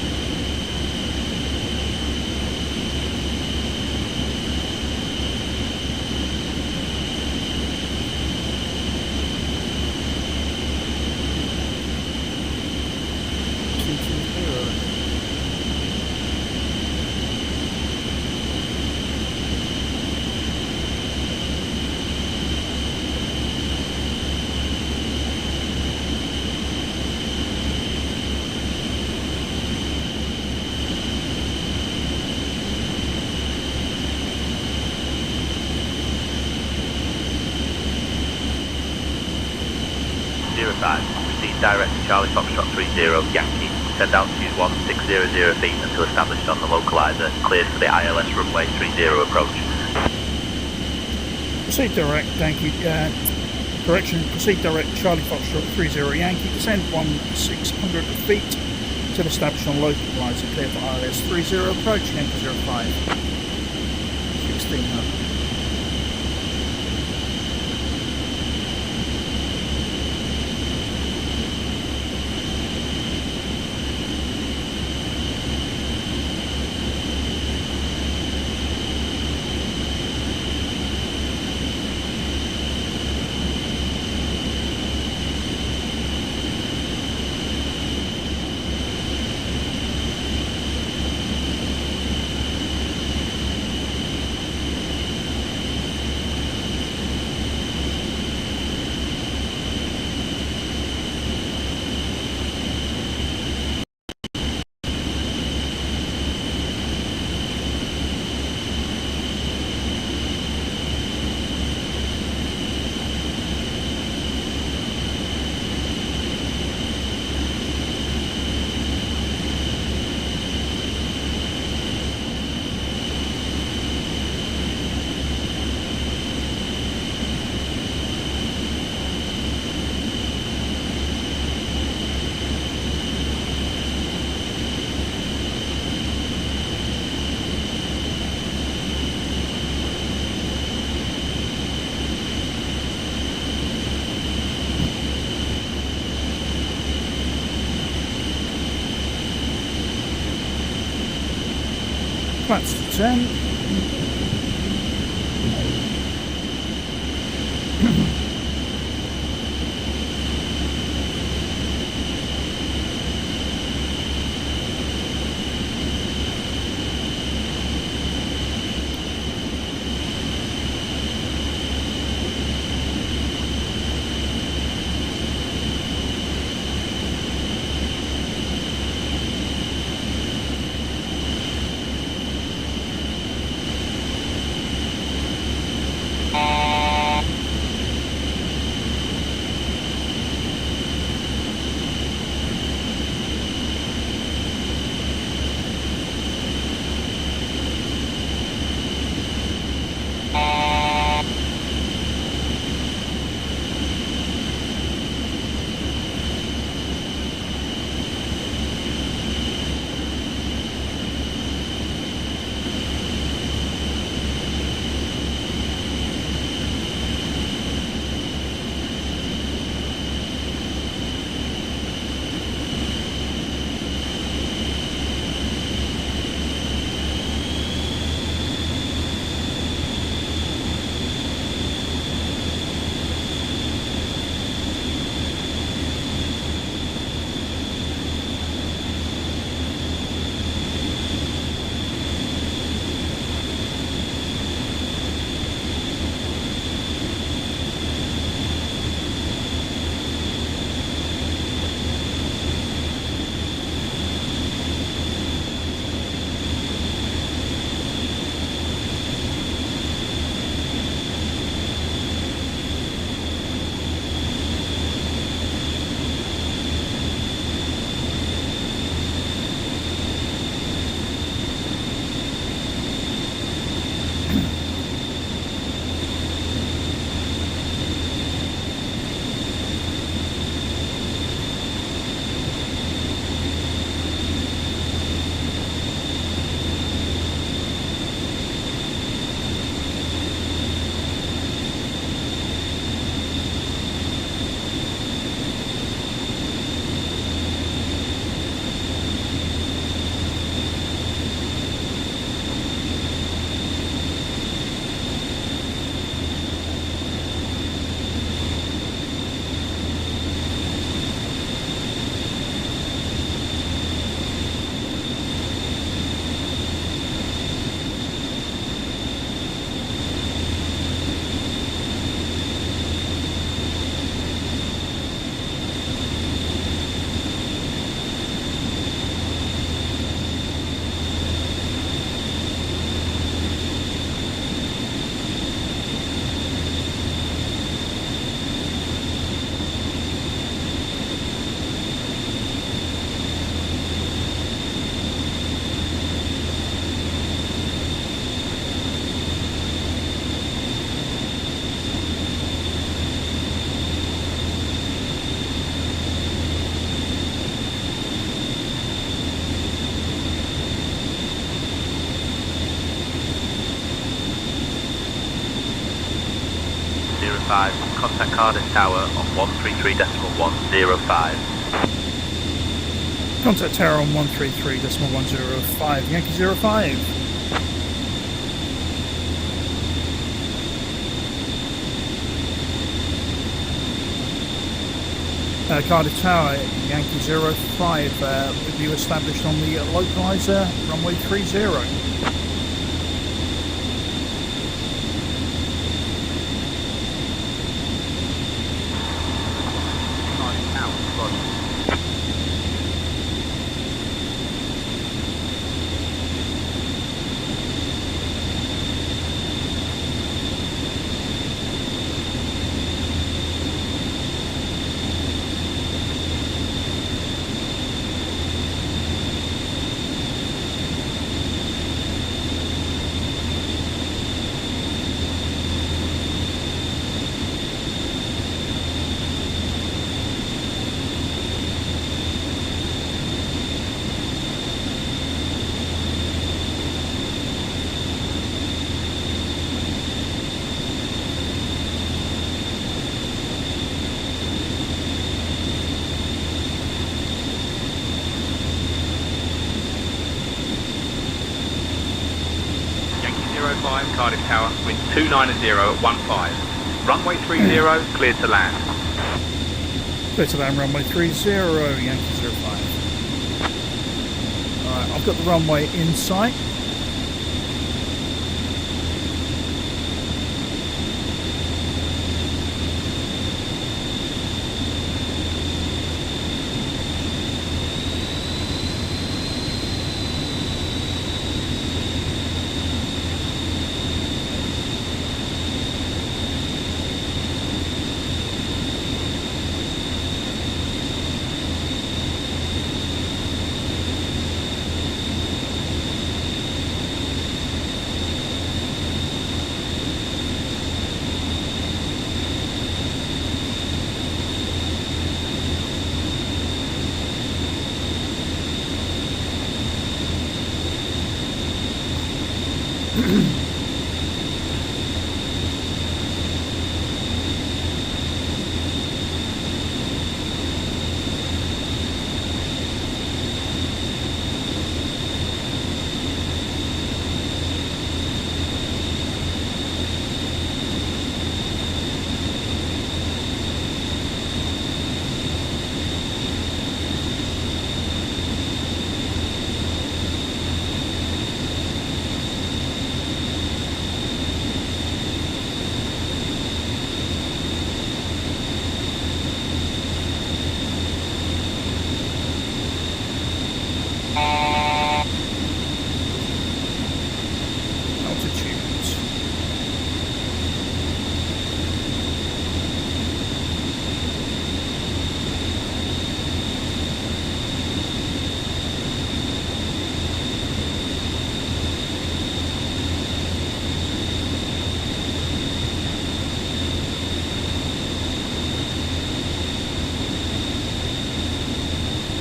Proceed direct to Charlie Foxtrot 30 Yankee. Send altitude 1600 feet until established on the localizer. Cleared for the ILS runway 30 approach. Proceed direct, Yankee. Correction. Proceed direct Charlie Foxtrot 30 Yankee. Descend 1600 feet until established on localizer. Clear for ILS 30 approach. Yankee 05. 1600. That's 10. contact Cardiff Tower on 133.105. Contact tower on 133.105, Yankee 05. Cardiff Tower, Yankee 05, with you established on the localizer, runway 30. Cardiff Tower, wind 290 at 15. Runway 30, cleared to land. Clear to land, runway 30, Yankee 05. Alright, I've got the runway in sight.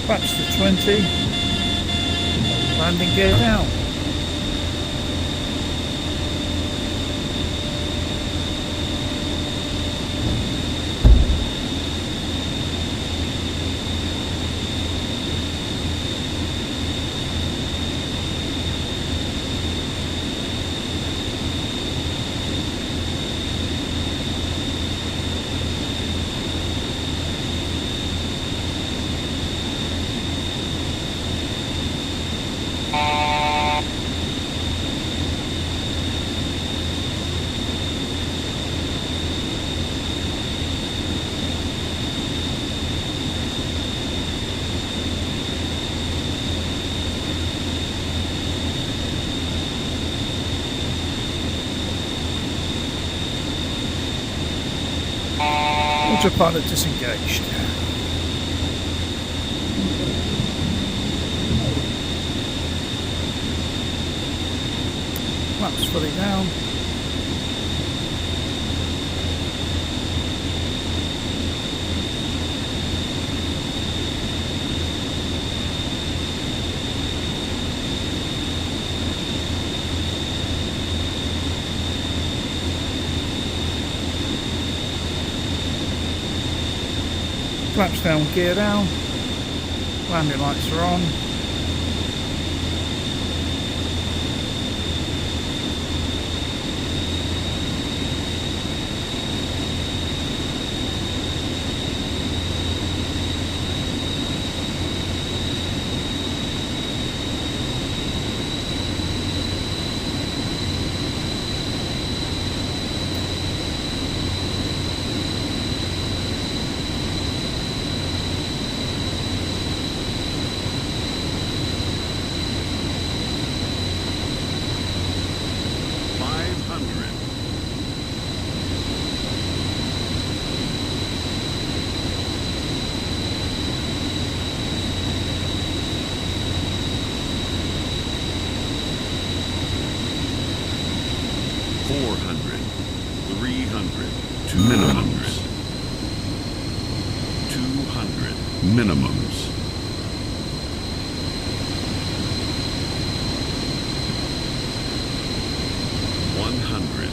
Flaps to 20, landing gear down. Autopilot disengaged. Flaps fully down. Flaps down, gear down. Landing lights are on. Minimums. 200 minimums. 100.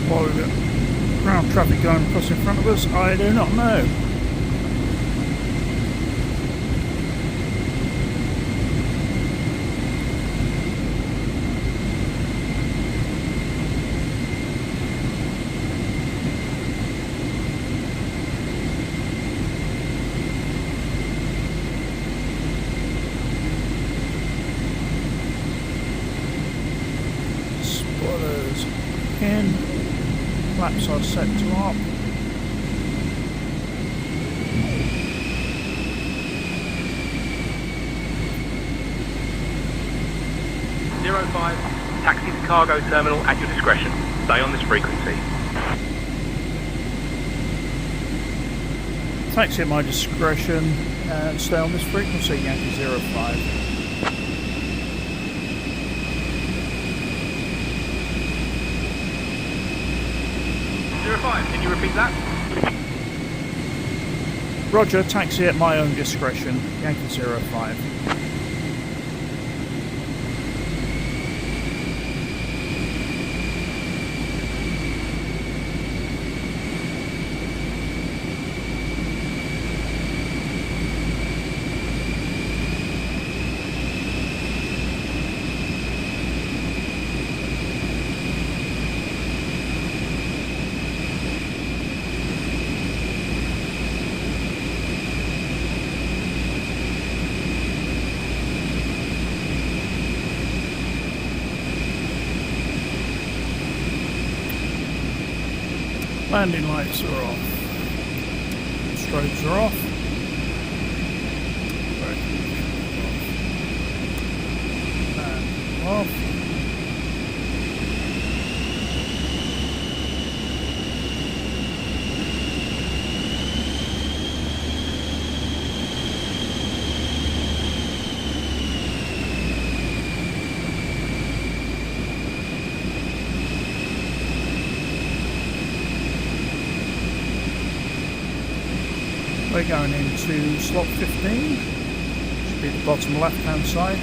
'Why we've got ground traffic going across in front of us, I do not know. Spoilers in. Flaps are set to up. Zero 05, taxi to cargo terminal at your discretion. Stay on this frequency. Taxi at my discretion and stay on this frequency, Yankee 05. Can you repeat that? Roger, taxi at my own discretion, Yankee 05. Landing lights are off. Strobes are off. And off. We're going into slot 15, should be the bottom left hand side.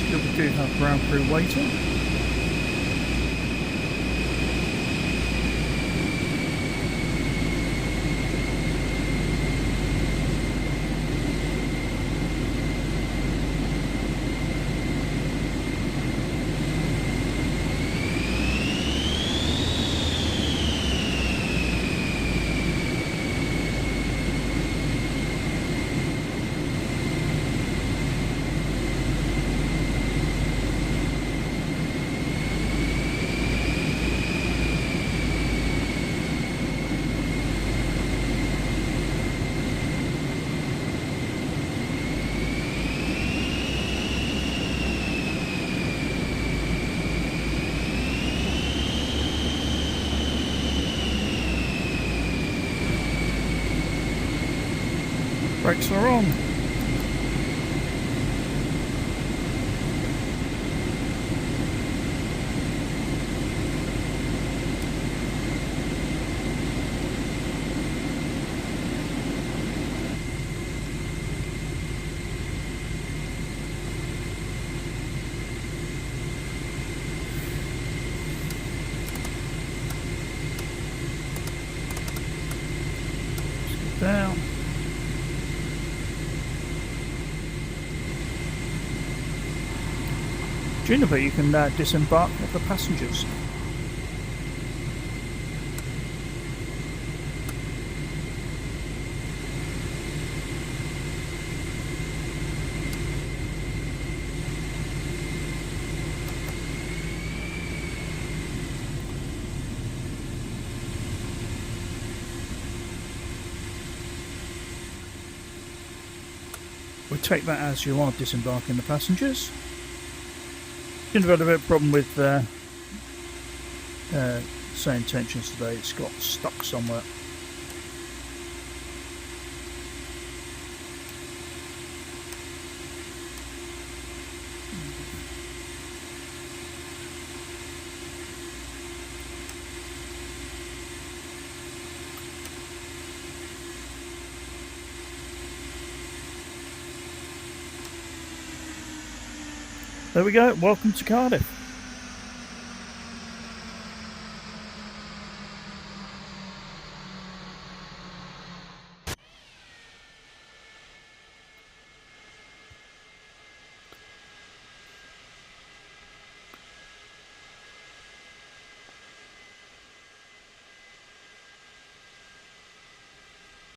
Still we do have ground crew waiting. Brakes are on. Down. Juniper, you can disembark with the passengers. We'll take that as you are disembarking the passengers. Seems to have had a bit of a problem with Say Intentions today. It's got stuck somewhere. There we go, welcome to Cardiff.